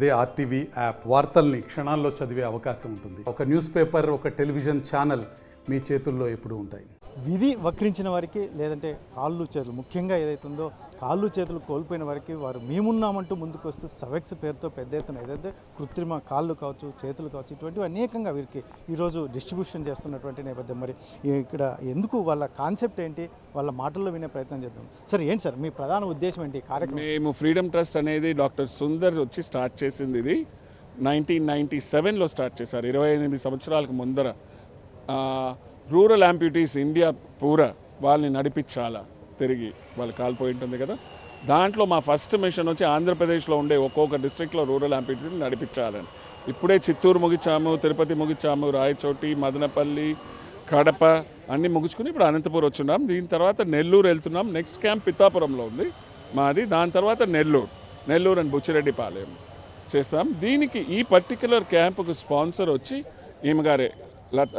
అదే RTV app వార్తల్ని క్షణాల్లో చదివే అవకాశం ఉంటుంది. ఒక న్యూస్ పేపర్, ఒక టెలివిజన్ ఛానల్ మీ చేతుల్లో ఎప్పుడూ ఉంటాయి. విధి వక్రించిన వారికి లేదంటే కాళ్ళు చేతులు ముఖ్యంగా ఏదైతే ఉందో కాళ్ళు చేతులు కోల్పోయిన వారికి వారు మేమున్నామంటూ ముందుకు వస్తూ సవెక్స్ పేరుతో పెద్ద ఎత్తున ఏదైతే కృత్రిమ కాళ్ళు కావచ్చు, చేతులు కావచ్చు, ఇటువంటివి అనేకంగా వీరికి ఈరోజు డిస్ట్రిబ్యూషన్ చేస్తున్నటువంటి నేపథ్యం. మరి ఇక్కడ ఎందుకు వాళ్ళ కాన్సెప్ట్ ఏంటి, వాళ్ళ మాటల్లో వినే ప్రయత్నం చేద్దాం. సార్ ఏంటి సార్ మీ ప్రధాన ఉద్దేశం ఏంటి కార్యక్రమం? మేము ఫ్రీడమ్ ట్రస్ట్ అనేది డాక్టర్ సుందర్ వచ్చి స్టార్ట్ చేసింది. ఇది 1997లో స్టార్ట్ చేశారు, 28 సంవత్సరాలకు ముందర. రూరల్ యాంప్యూటీస్ ఇండియా పూరా వాళ్ళని నడిపించాలా, తిరిగి వాళ్ళు కాలిపోయి ఉంటుంది కదా. దాంట్లో మా ఫస్ట్ మిషన్ వచ్చి ఆంధ్రప్రదేశ్లో ఉండే ఒక్కొక్క డిస్ట్రిక్ట్లో రూరల్ యాంప్యూటీస్ని నడిపించాలని. ఇప్పుడే చిత్తూరు ముగించాము, తిరుపతి ముగించాము, రాయచోటి, మదనపల్లి, కడప అన్నీ ముగించుకుని ఇప్పుడు అనంతపురం వచ్చున్నాం. దీని తర్వాత నెల్లూరు వెళ్తున్నాం. నెక్స్ట్ క్యాంప్ పిత్తాపురంలో ఉంది మాది. దాని తర్వాత నెల్లూరు అండ్ బుచ్చిరెడ్డిపాలెం చేస్తాం. దీనికి ఈ పర్టిక్యులర్ క్యాంపుకు స్పాన్సర్ వచ్చి ఈమెగారే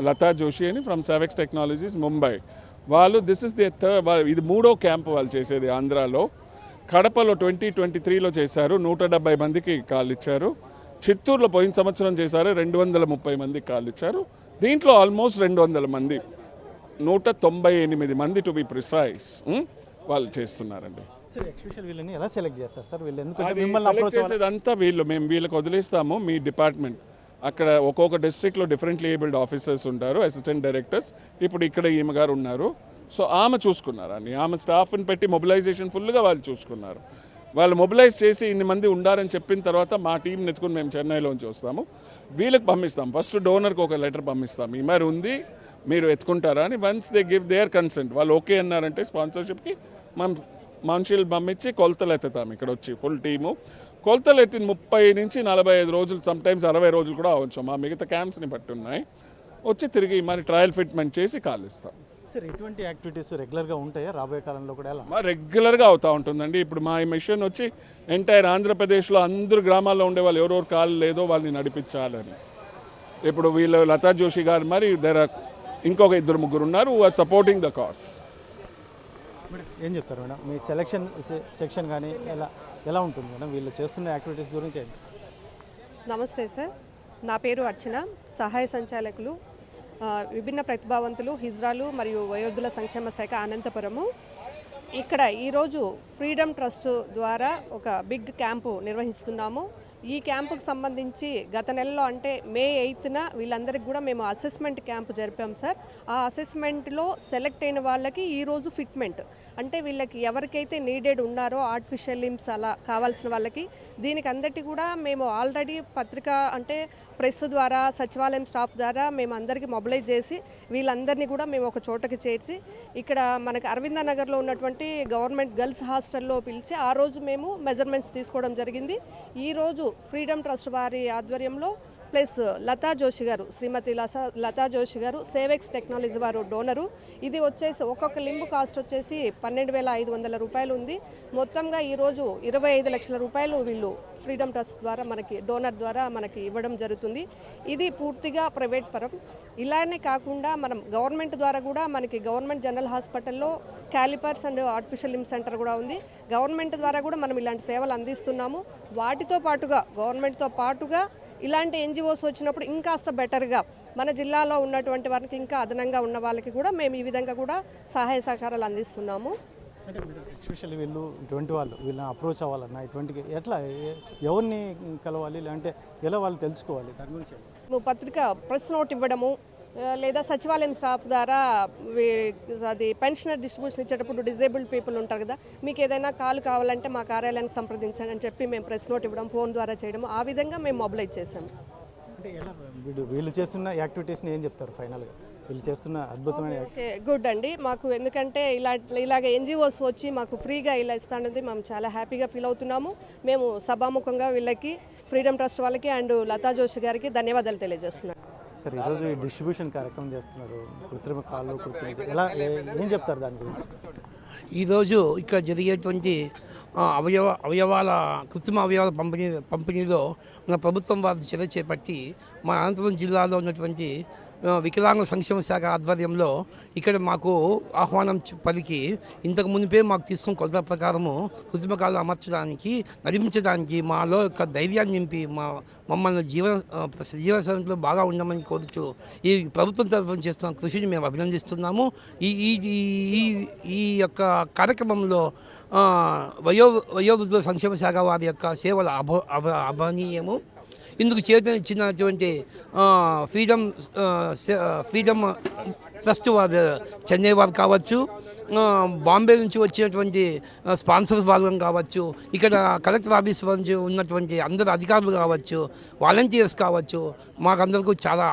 లతా జోషి అని ఫ్రమ్ సావెక్స్ టెక్నాలజీస్ ముంబై. వాళ్ళు దిస్ ఇస్ ది థర్డ్, ఇది 3వ క్యాంపు వాళ్ళు చేసేది ఆంధ్రాలో. కడపలో 2023లో చేశారు, 170 మందికి కాళ్ళు ఇచ్చారు. చిత్తూరులో పోయిన సంవత్సరం చేశారు, 230 మందికి కాళ్ళు ఇచ్చారు. దీంట్లో ఆల్మోస్ట్ 200 మంది, 198 మంది టు బి ప్రిసైజ్ వాళ్ళు చేస్తున్నారండి. సార్ ఎక్స్పెషల్ వీళ్ళని ఎలా సెలెక్ట్ చేస్తారు సార్? వీళ్ళు చేసేదంతా మేము వీళ్ళకి వదిలేస్తాము. మీ డిపార్ట్మెంట్ అక్కడ ఒక్కొక్క డిస్ట్రిక్ట్లో డిఫరెంట్లీ ఏబుల్డ్ ఆఫీసర్స్ ఉంటారు, అసిస్టెంట్ డైరెక్టర్స్. ఇప్పుడు ఇక్కడ ఈమె గారు ఉన్నారు. సో ఆమె చూసుకున్నారు అని, ఆమె స్టాఫ్ని పెట్టి మొబిలైజేషన్ ఫుల్గా వాళ్ళు చూసుకున్నారు. వాళ్ళు మొబిలైజ్ చేసి ఇన్ని మంది ఉండారని చెప్పిన తర్వాత మా టీంని ఎత్తుకుని మేము చెన్నైలోంచి వస్తాము, వీళ్ళకి పంపిస్తాం. ఫస్ట్ డోనర్కి ఒక లెటర్ పంపిస్తాం, ఈ మరి ఉంది మీరు ఎత్తుకుంటారా అని. Once they give there consent, వాళ్ళు ఓకే అన్నారంటే స్పాన్సర్షిప్కి మనం మనుషులు పంపించి కొలతలు ఎత్తుతాం. ఇక్కడ వచ్చి ఫుల్ టీము కొలతలు ఎత్తిన 30 నుంచి 45 రోజులు, సమ్టైమ్స్ 60 రోజులు కూడా అవ్వచ్చు. మా మిగతా క్యాంప్స్ని బట్టి ఉన్నాయి. వచ్చి తిరిగి మరి ట్రయల్ ఫిట్మెంట్ చేసి కాలిస్తాం. సార్ ఇటువంటి యాక్టివిటీస్ రెగ్యులర్గా ఉంటాయా రాబోయే కాలంలో కూడా? ఎలా రెగ్యులర్గా అవుతూ ఉంటుందండి. ఇప్పుడు మా మిషన్ వచ్చి ఎంటైర్ ఆంధ్రప్రదేశ్లో అందరు గ్రామాల్లో ఉండే వాళ్ళు ఎవరెవరు కాళ్ళు లేదో వాళ్ళని నడిపించాలని. ఇప్పుడు వీళ్ళు లతా జోషి గారు, మరి ఇంకొక 2-3 ఉన్నారు who are supporting the cause. ఏం చెప్తారు మేడం మీ సెక్షన్ కానీ ఎలా ఉంటుంది మేడం వీళ్ళు చేస్తున్న యాక్టివిటీస్ గురించి? నమస్తే సార్, నా పేరు అర్చన, సహాయ సంచాలకులు విభిన్న ప్రతిభావంతులు హిజ్రాలు మరియు వయోధుల సంక్షేమ శాఖ అనంతపురము. ఇక్కడ ఈరోజు ఫ్రీడమ్ ట్రస్ట్ ద్వారా ఒక బిగ్ క్యాంపు నిర్వహిస్తున్నాము. ఈ క్యాంపుకు సంబంధించి గత నెలలో అంటే మే 8న వీళ్ళందరికీ కూడా మేము అసెస్మెంట్ క్యాంపు జరిపాం సార్. ఆ అసెస్మెంట్లో సెలెక్ట్ అయిన వాళ్ళకి ఈరోజు ఫిట్మెంట్ అంటే వీళ్ళకి ఎవరికైతే నీడెడ్ ఉన్నారో ఆర్టిఫిషియల్ లింబ్స్ అలా కావాల్సిన వాళ్ళకి, దీనికి అందరికీ కూడా మేము ఆల్రెడీ పత్రిక అంటే ప్రెస్ ద్వారా, సచివాలయం స్టాఫ్ ద్వారా మేము అందరికీ మొబిలైజ్ చేసి వీళ్ళందరినీ కూడా మేము ఒక చోటకి చేర్చి ఇక్కడ మనకి అరవింద నగర్లో ఉన్నటువంటి గవర్నమెంట్ గర్ల్స్ హాస్టల్లో పిలిచి ఆ రోజు మేము మెజర్మెంట్స్ తీసుకోవడం జరిగింది. ఈరోజు ఫ్రీడమ్ ట్రస్ట్ వారి ఆధ్వర్యంలో ప్లస్ లతా జోషి గారు, శ్రీమతి లతా జోషి గారు సేవెక్స్ టెక్నాలజీ వారు డోనరు. ఇది వచ్చేసి ఒక్కొక్క లింబు కాస్ట్ వచ్చేసి 12,500 రూపాయలు ఉంది. మొత్తంగా ఈరోజు 25 లక్షల రూపాయలు వీళ్ళు ఫ్రీడమ్ ట్రస్ట్ ద్వారా మనకి డోనర్ ద్వారా మనకి ఇవ్వడం జరుగుతుంది. ఇది పూర్తిగా ప్రైవేట్ పరం. ఇలానే కాకుండా మనం గవర్నమెంట్ ద్వారా కూడా మనకి గవర్నమెంట్ జనరల్ హాస్పిటల్లో callipers and artificial limb centre కూడా ఉంది. గవర్నమెంట్ ద్వారా కూడా మనం ఇలాంటి సేవలు అందిస్తున్నాము. వాటితో పాటుగా గవర్నమెంట్తో పాటుగా ఇలాంటి ఎన్జిఓస్ వచ్చినప్పుడు ఇంకాస్త బెటర్గా మన జిల్లాలో ఉన్నటువంటి వారికి ఇంకా అదనంగా ఉన్న వాళ్ళకి కూడా మేము ఈ విధంగా కూడా సహాయ సహకారాలు అందిస్తున్నాము. అంటే ఎస్పెషల్లీ వీళ్ళు ఇటువంటి వాళ్ళు వీళ్ళని అప్రోచ్ అవ్వాలన్నా ఇటువంటి ఎట్లా ఎవరిని కలవాలి, లేదంటే ఎలా వాళ్ళు తెలుసుకోవాలి దాని గురించి? పత్రిక ప్రెస్ నోట్ ఇవ్వడము, లేదా సచివాలయం స్టాఫ్ ద్వారా అది పెన్షనర్ డిస్ట్రిబ్యూషన్ ఇచ్చేటప్పుడు డిజేబుల్డ్ పీపుల్ ఉంటారు కదా, మీకు ఏదైనా కాలు కావాలంటే మా కార్యాలయానికి సంప్రదించండి అని చెప్పి మేము ప్రెస్ నోట్ ఇవ్వడం, ఫోన్ ద్వారా చేయడం, ఆ విధంగా మేము మొబిలైజ్ చేసాము. అంటే ఎలా వీళ్ళు చేస్తున్న యాక్టివిటీస్ని ఏం చెప్తారు ఫైనల్గా? వీళ్ళు చేస్తున్న అద్భుతమైన ఓకే గుడ్ అండి. మాకు ఎందుకంటే ఇలాగ ఎన్జిఓస్ వచ్చి మాకు ఫ్రీగా ఇలా ఇస్తానది మేము చాలా హ్యాపీగా ఫీల్ అవుతున్నాము. మేము సభాముఖంగా వీళ్ళకి ఫ్రీడమ్ ట్రస్ట్ వాళ్ళకి అండ్ లతా జోషి గారికి ధన్యవాదాలు తెలియజేస్తున్నాం. సార్ ఈరోజు ఈ డిస్ట్రిబ్యూషన్ కార్యక్రమం చేస్తున్నారు, కృత్రిమ కాళ్ళు ఎలా ఏం చెప్తారు దాని గురించి? ఈరోజు ఇక్కడ జరిగేటువంటి కృత్రిమ అవయవాల పంపిణీలో మన ప్రభుత్వం వారు చర్య చేపట్టి మా అనంతపురం జిల్లాలో ఉన్నటువంటి వికలాంగుల సంక్షేమ శాఖ ఆధ్వర్యంలో ఇక్కడ మాకు ఆహ్వానం పలికి ఇంతకు మునిపే మాకు తీసుకున్న కొలత ప్రకారము కృత్రిమ అమర్చడానికి నడిపించడానికి మాలో యొక్క ధైర్యాన్ని నింపి మమ్మల్ని జీవనశైలిలో బాగా ఉండమని కోరుచు ఈ ప్రభుత్వం తరఫున చేస్తున్న కృషిని మేము అభినందిస్తున్నాము. ఈ యొక్క కార్యక్రమంలో వయోవృద్ధుల సంక్షేమ శాఖ వారి యొక్క సేవలు అభనీయము. ఇందుకు చేతనిచ్చినటువంటి ఫ్రీడమ్ ట్రస్ట్ వారు చెన్నై వారు కావచ్చు, బాంబే నుంచి వచ్చినటువంటి స్పాన్సర్స్ వాళ్ళం కావచ్చు, ఇక్కడ కలెక్టర్ ఆఫీస్ నుంచి ఉన్నటువంటి అందరు అధికారులు కావచ్చు, వాలంటీర్స్ కావచ్చు, మాకందరికీ చాలా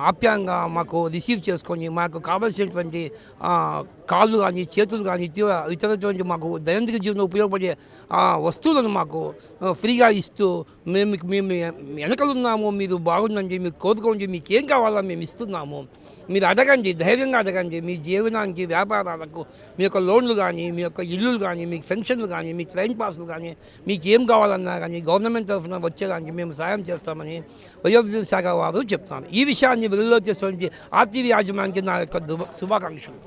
ఆప్యాయంగా మాకు రిసీవ్ చేసుకొని మాకు కావాల్సినటువంటి కాళ్ళు కానీ చేతులు కానీ ఇతరటువంటి మాకు దైనందిక జీవనంలో ఉపయోగపడే వస్తువులను మాకు ఫ్రీగా ఇస్తూ మేము వెనకలున్నాము, మీరు బాగుండండి, మీరు కోరుకోండి, మీకు ఏం కావాలో మేము ఇస్తున్నాము, మీరు అడగండి, ధైర్యంగా అడగండి. మీ జీవనానికి వ్యాపారాలకు మీ యొక్క లోన్లు కానీ, మీ యొక్క ఇల్లులు కానీ, మీకు పెన్షన్లు కానీ, మీ ట్రైన్ పాసులు కానీ, మీకు ఏం కావాలన్నా కానీ గవర్నమెంట్ తరఫున వచ్చేదానికి మేము సాయం చేస్తామని వయోవృద్ధుల శాఖ వారు చెప్తున్నారు. ఈ విషయాన్ని వెలుగులో చేస్తున్న ఆర్టీవీ యాజమాన్యానికి నా యొక్క శుభాకాంక్షలు.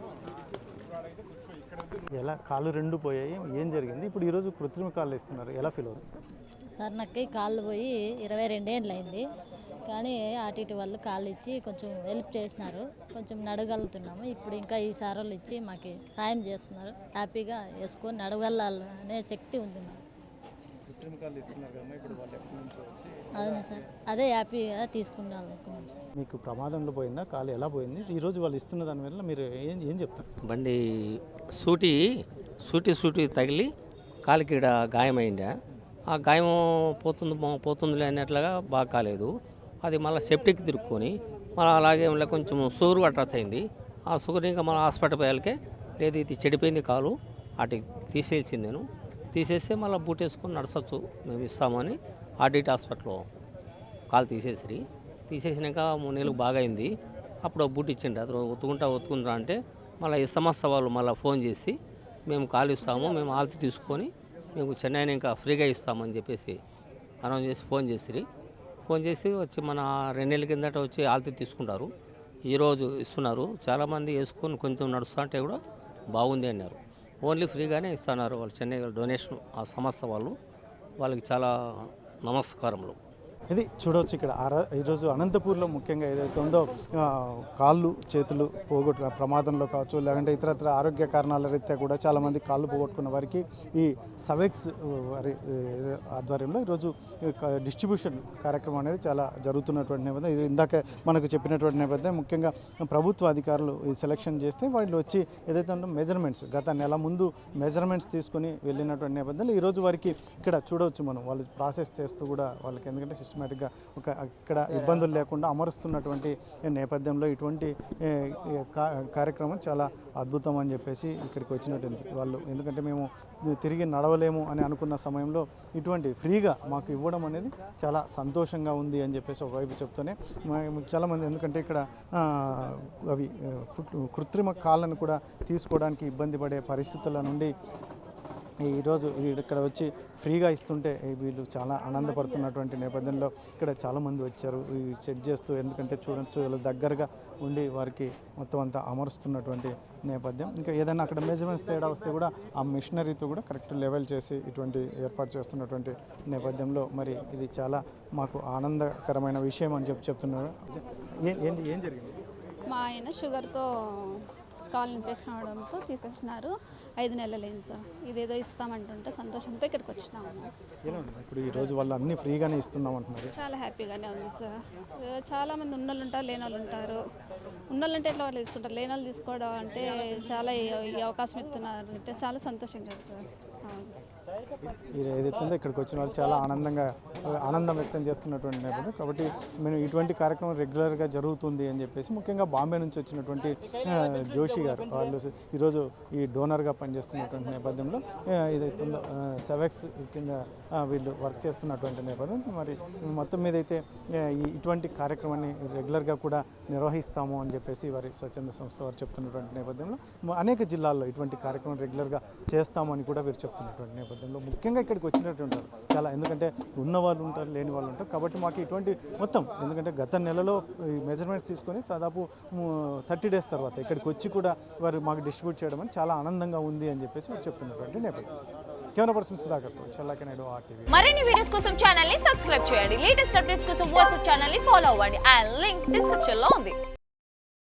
ఎలా కాళ్ళు రెండు పోయాయి, ఏం జరిగింది? ఇప్పుడు ఈరోజు కృత్రిమ కాళ్ళు ఇస్తున్నారు, ఎలా ఫీల్ అవుతుంది? సార్ నాకు కాళ్ళు పోయి 22 ఏళ్ళు అయింది, కానీ అటు ఇటు వాళ్ళు కాళ్ళు ఇచ్చి కొంచెం హెల్ప్ చేసినారు, కొంచెం నడగలుగుతున్నాము. ఇప్పుడు ఇంకా ఈ సార్ వాళ్ళు ఇచ్చి మాకు సాయం చేస్తున్నారు, హ్యాపీగా వేసుకొని నడగలనే శక్తి ఉంది మాకు. అవును సార్, అదే హ్యాపీగా తీసుకుందాం అనుకున్నాం సార్. మీకు ప్రమాదంలో పోయిందా కాలు, ఎలా పోయింది? ఈరోజు వాళ్ళు ఇస్తున్న దాని వల్ల మీరు ఏం చెప్తారు? బండి సూటి తగిలి కాలికి ఈడ గాయమైందా, ఆ గాయం పోతుందిలే అన్నట్లుగా బాగా కాలేదు. అది మళ్ళీ సెప్టిక్ తిరుక్కొని మళ్ళీ అలాగే మళ్ళీ కొంచెం సూరు అటాచ్ అయింది. ఆ సూరు ఇంకా మళ్ళీ హాస్పిటల్ పోయాలకే లేదు, ఇది చెడిపోయింది కాలు, అటు తీసేసింది. నేను తీసేస్తే మళ్ళీ బూట్ వేసుకొని నడచచ్చు మేము ఇస్తామని ఆర్డిట్ హాస్పిటల్లో కాలు తీసేసినాక 3 నెలలు బాగా అయింది. అప్పుడు బూట్ ఇచ్చిండు, అది ఒత్తుకుంటా అంటే మళ్ళీ సంస్థ వాళ్ళు మళ్ళీ ఫోన్ చేసి మేము కాలు ఇస్తాము, మేము ఆల్తి తీసుకొని మేము చెన్నైని ఇంకా ఫ్రీగా ఇస్తామని చెప్పేసి అనౌన్స్ చేసి ఫోన్ చేసి వచ్చి మన 2 నెలల కిందట వచ్చి ఆల్తి తీసుకుంటారు. ఈరోజు ఇస్తున్నారు. చాలామంది వేసుకొని కొంచెం నడుస్తూ అంటే కూడా బాగుంది అన్నారు. ఓన్లీ ఫ్రీగానే ఇస్తున్నారు వాళ్ళు, చెన్నై డొనేషన్ ఆ సంస్థ వాళ్ళకి చాలా నమస్కారములు. ఇది చూడవచ్చు ఇక్కడ ఈరోజు అనంతపూర్లో ముఖ్యంగా ఏదైతే ఉందో కాళ్ళు చేతులు పోగొట్టు ప్రమాదంలో కావచ్చు, లేదంటే ఇతరత్ర ఆరోగ్య కారణాల రీత్యా కూడా చాలామంది కాళ్ళు పోగొట్టుకున్న వారికి ఈ సవెక్స్ వారి ఆధ్వర్యంలో ఈరోజు డిస్ట్రిబ్యూషన్ కార్యక్రమం అనేది చాలా జరుగుతున్నటువంటి నేపథ్యం. ఇది ఇందాక మనకు చెప్పినటువంటి నేపథ్యం. ముఖ్యంగా ప్రభుత్వ అధికారులు ఈ సెలెక్షన్ చేస్తే వాళ్ళు వచ్చి ఏదైతే ఉందో మెజర్మెంట్స్ గత నెల ముందు మెజర్మెంట్స్ తీసుకొని వెళ్ళినటువంటి నేపథ్యంలో ఈరోజు వారికి ఇక్కడ చూడవచ్చు మనం, వాళ్ళు ప్రాసెస్ చేస్తూ కూడా వాళ్ళకి ఎందుకంటే సిస్టమేటిక్గా ఇక్కడ ఇబ్బందులు లేకుండా అమరుస్తున్నటువంటి నేపథ్యంలో ఇటువంటి కార్యక్రమం చాలా అద్భుతం అని చెప్పేసి ఇక్కడికి వచ్చినటువంటి వాళ్ళు, ఎందుకంటే మేము తిరిగి నడవలేము అని అనుకున్న సమయంలో ఇటువంటి ఫ్రీగా మాకు ఇవ్వడం అనేది చాలా సంతోషంగా ఉంది అని చెప్పేసి ఒకవైపు చెప్తూనే చాలామంది, ఎందుకంటే ఇక్కడ అవి కృత్రిమ కాళ్ళను కూడా తీసుకోవడానికి ఇబ్బంది పడే పరిస్థితుల నుండి ఈరోజు ఇక్కడ వచ్చి ఫ్రీగా ఇస్తుంటే వీళ్ళు చాలా ఆనందపడుతున్నటువంటి నేపథ్యంలో ఇక్కడ చాలామంది వచ్చారు ఈ సెట్ చేస్తూ, ఎందుకంటే చూడొచ్చు వీళ్ళు దగ్గరగా ఉండి వారికి మొత్తం అంతా అమరుస్తున్నటువంటి నేపథ్యం. ఇంకా ఏదైనా అక్కడ మెజర్మెంట్స్ తేడా వస్తే కూడా ఆ మిషనరీతో కూడా కరెక్ట్ లెవెల్ చేసి ఇటువంటి ఏర్పాటు చేస్తున్నటువంటి నేపథ్యంలో మరి ఇది చాలా మాకు ఆనందకరమైన విషయం అని చెప్తున్నారు. ఏం జరిగింది? మా ఆయన షుగర్తో కాల్ ఇన్ఫెక్షన్ అవడంతో తీసేసినారు. 5 నెలలైంది సార్. ఇదేదో ఇస్తామంటుంటే సంతోషంతో ఇక్కడికి వచ్చినాము. ఇప్పుడు ఈరోజు వాళ్ళు అన్ని ఫ్రీగానే ఇస్తున్నాం అంటున్నారు. చాలా హ్యాపీగానే ఉంది సార్. చాలామంది ఉన్నోళ్ళు ఉంటారు, లేని వాళ్ళు ఉంటారు. ఉన్నోళ్ళు అంటే ఎట్లా వాళ్ళు తీసుకుంటారు, లేని వాళ్ళు తీసుకోవడం అంటే చాలా ఈ అవకాశం ఇస్తున్నారు అంటే చాలా సంతోషంగా సార్. ఏదైతే ఉందో ఇక్కడికి వచ్చిన వాళ్ళు చాలా ఆనందం వ్యక్తం చేస్తున్నటువంటి నేపథ్యం. కాబట్టి మేము ఇటువంటి కార్యక్రమం రెగ్యులర్గా జరుగుతుంది అని చెప్పేసి ముఖ్యంగా బాంబే నుంచి వచ్చినటువంటి జోషి గారు వాళ్ళు ఈరోజు ఈ డోనర్గా పనిచేస్తున్నటువంటి నేపథ్యంలో ఏదైతే ఉందో సెవెక్స్ కింద వీళ్ళు వర్క్ చేస్తున్నటువంటి నేపథ్యం. మరి మొత్తం మీద అయితే ఇటువంటి కార్యక్రమాన్ని రెగ్యులర్గా కూడా నిర్వహిస్తాము అని చెప్పేసి వారి స్వచ్ఛంద సంస్థ వారు చెప్తున్నటువంటి నేపథ్యంలో అనేక జిల్లాల్లో ఇటువంటి కార్యక్రమం రెగ్యులర్గా చేస్తామని కూడా వీరు చెప్తున్నటువంటి నేపథ్యం. నేపథ్యంలో ముఖ్యంగా ఇక్కడికి వచ్చినట్టు ఉంటారు చాలా, ఎందుకంటే ఉన్నవాళ్ళు ఉంటారు, లేని వాళ్ళు ఉంటారు. కాబట్టి మాకు ఇటువంటి మొత్తం, ఎందుకంటే గత నెలలో ఈ మెజర్మెంట్స్ తీసుకొని దాదాపు 30 డేస్ తర్వాత ఇక్కడికి వచ్చి కూడా వారు మాకు డిస్ట్రిబ్యూట్ చేయడం అని చాలా ఆనందంగా ఉంది అని చెప్పేసి వారు చెప్తున్నటువంటి నేపథ్యం. కెమెరా పర్సన్ సుధాకర్తో చల్లాకి నాయుడు, RTV. మరిన్ని వీడియోస్ కోసం ఛానల్ ని సబ్స్క్రైబ్ చేయండి. లేటెస్ట్ అప్డేట్స్ కోసం వాట్సాప్ ఛానల్ ని ఫాలో అవ్వండి. ఆ లింక్ డిస్క్రిప్షన్ లో ఉంది.